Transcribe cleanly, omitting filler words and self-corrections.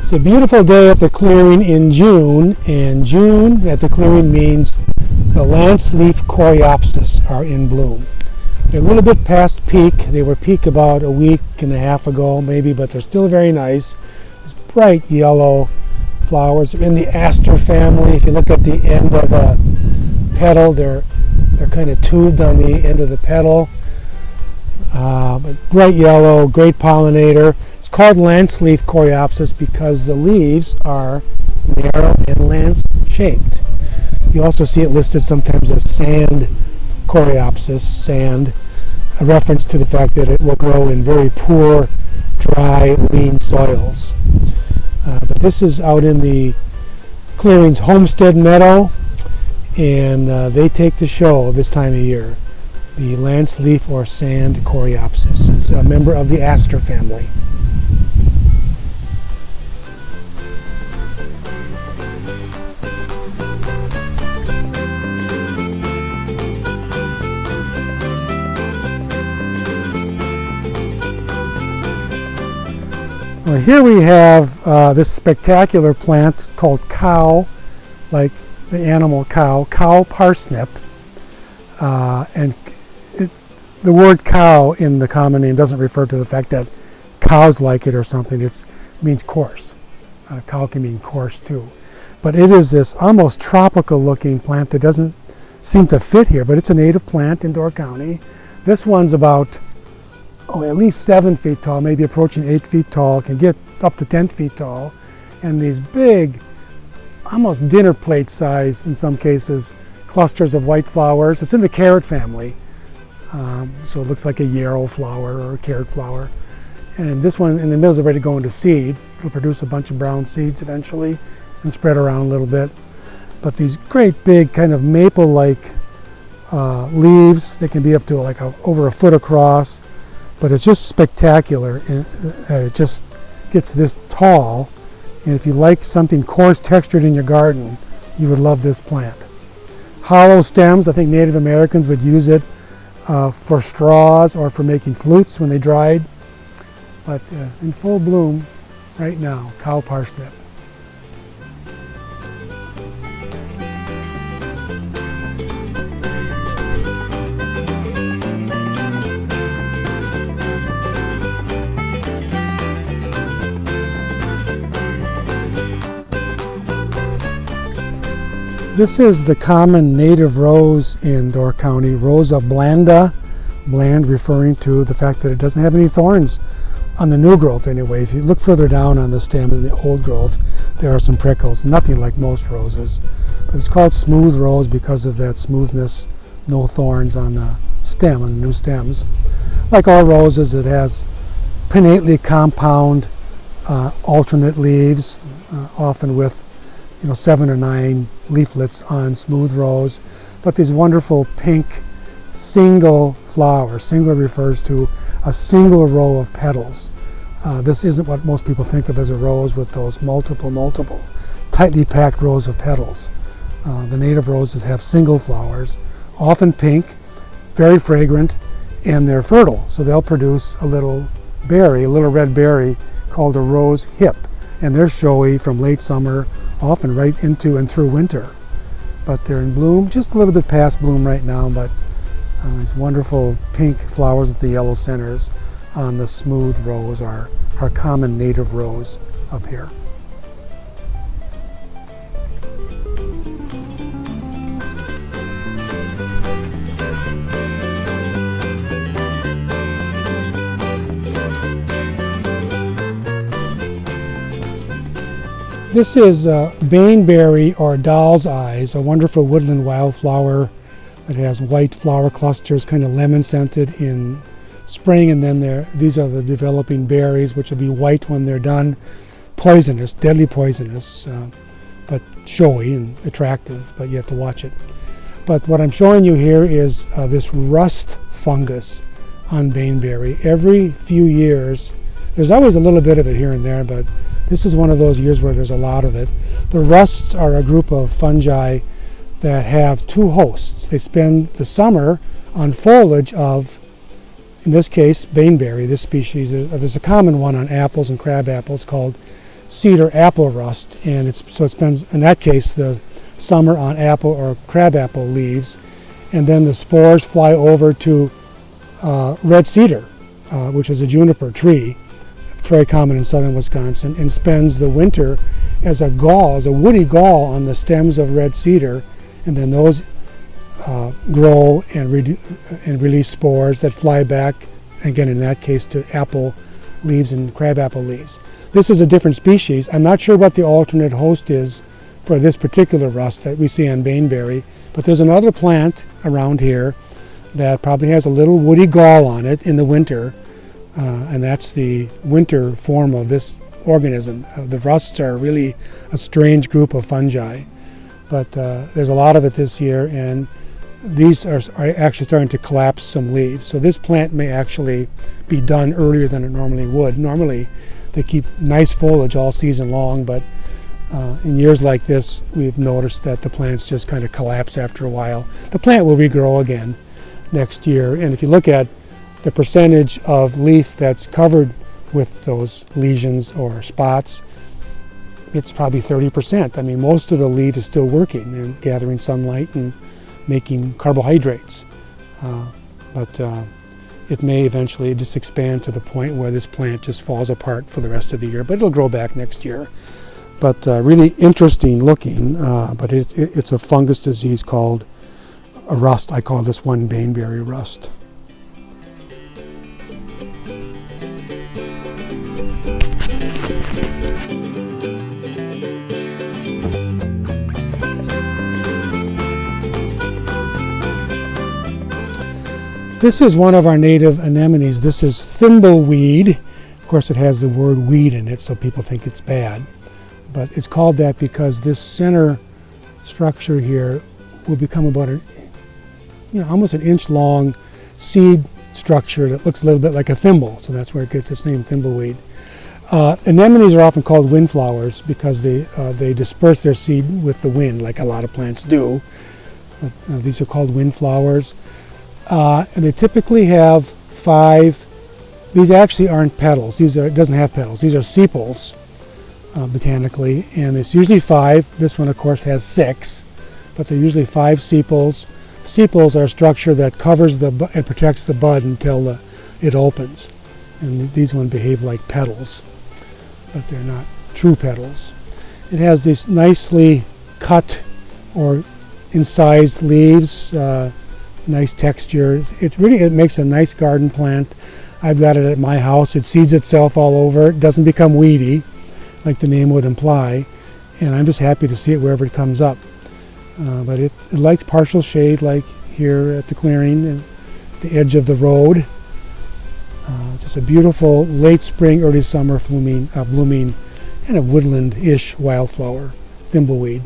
It's a beautiful day at the clearing in June, and June at the clearing means the Lanceleaf Coreopsis are in bloom. They're a little bit past peak. They were peak about a week and a half ago maybe, but they're still very nice. It's bright yellow flowers. They're in the aster family. If you look at the end of a petal, they're kind of tubed on the end of the petal. But bright yellow, great pollinator. It's called Lanceleaf Coreopsis because the leaves are narrow and lance-shaped. You also see it listed sometimes as sand coreopsis, sand, a reference to the fact that it will grow in very poor, dry, lean soils. But this is out in the clearing's Homestead Meadow, and they take the show this time of year. The Lanceleaf or sand coreopsis. It's a member of the aster family. Well, here we have this spectacular plant called cow, like the animal cow parsnip. And the word cow in the common name doesn't refer to the fact that cows like it or something. It means coarse. Cow can mean coarse too. But it is this almost tropical looking plant that doesn't seem to fit here, but it's a native plant in Door County. This one's about at least 7 feet tall, maybe approaching 8 feet tall, can get up to 10 feet tall. And these big, almost dinner plate size in some cases, clusters of white flowers. It's in the carrot family. So it looks like a yarrow flower or a carrot flower. And this one in the middle is ready to go into seed. It'll produce a bunch of brown seeds eventually and spread around a little bit. But these great big kind of maple-like leaves, they can be up to like over a foot across. But it's just spectacular that it just gets this tall. And if you like something coarse textured in your garden, you would love this plant. Hollow stems, I think Native Americans would use it for straws or for making flutes when they dried. But in full bloom right now, cow parsnip. This is the common native rose in Door County, Rosa blanda, bland referring to the fact that it doesn't have any thorns on the new growth anyway. If you look further down on the stem in the old growth, there are some prickles, nothing like most roses. But it's called smooth rose because of that smoothness, no thorns on the stem, on the new stems. Like all roses, it has pinnately compound alternate leaves, often with 7 or 9 leaflets on smooth rose, but these wonderful pink single flowers. Single refers to a single row of petals. This isn't what most people think of as a rose with those multiple, tightly packed rows of petals. The native roses have single flowers, often pink, very fragrant, and they're fertile. So they'll produce a little berry, a little red berry called a rose hip. And they're showy from late summer, often right into and through winter. But they're in bloom, just a little bit past bloom right now, but these wonderful pink flowers with the yellow centers on the smooth rose are our common native rose up here. This is Baneberry or doll's eyes, a wonderful woodland wildflower that has white flower clusters, kind of lemon scented in spring, and then these are the developing berries, which will be white when they're done. Poisonous, deadly poisonous, but showy and attractive, but you have to watch it. But what I'm showing you here is this rust fungus on baneberry. Every few years, there's always a little bit of it here and there, but this is one of those years where there's a lot of it. The rusts are a group of fungi that have two hosts. They spend the summer on foliage of, in this case, baneberry, this species. There's a common one on apples and crab apples called cedar apple rust, and so it spends, in that case, the summer on apple or crab apple leaves, and then the spores fly over to red cedar, which is a juniper tree, very common in southern Wisconsin, and spends the winter as a gall, as a woody gall on the stems of red cedar, and then those grow and release spores that fly back, again in that case, to apple leaves and crabapple leaves. This is a different species. I'm not sure what the alternate host is for this particular rust that we see on baneberry, but there's another plant around here that probably has a little woody gall on it in the winter, and that's the winter form of this organism. The rusts are really a strange group of fungi, but there's a lot of it this year, and these are actually starting to collapse some leaves. So this plant may actually be done earlier than it normally would. Normally they keep nice foliage all season long, but in years like this we've noticed that the plants just kind of collapse after a while. The plant will regrow again next year, and if you look at the percentage of leaf that's covered with those lesions or spots, it's probably 30%. I mean, most of the leaf is still working and gathering sunlight and making carbohydrates, but it may eventually just expand to the point where this plant just falls apart for the rest of the year, but it'll grow back next year. But really interesting looking, but it's a fungus disease called a rust. I call this one baneberry rust. This is one of our native anemones. This is thimbleweed. Of course, it has the word weed in it, so people think it's bad. But it's called that because this center structure here will become about almost an inch long seed structure that looks a little bit like a thimble. So that's where it gets its name, thimbleweed. Anemones are often called windflowers because they disperse their seed with the wind, like a lot of plants do. But, these are called windflowers. And they typically have 5. These actually aren't petals. It doesn't have petals. These are sepals, botanically, and it's usually 5. This one, of course, has 6, but they're usually 5 sepals. Sepals are a structure that covers and protects the bud until it opens. And these ones behave like petals, but they're not true petals. It has these nicely cut or incised leaves. Nice texture. It makes a nice garden plant. I've got it at my house. It seeds itself all over. It doesn't become weedy, like the name would imply, and I'm just happy to see it wherever it comes up. But it likes partial shade, like here at the clearing, at the edge of the road. Just a beautiful late spring, early summer blooming kind of woodland-ish wildflower, thimbleweed.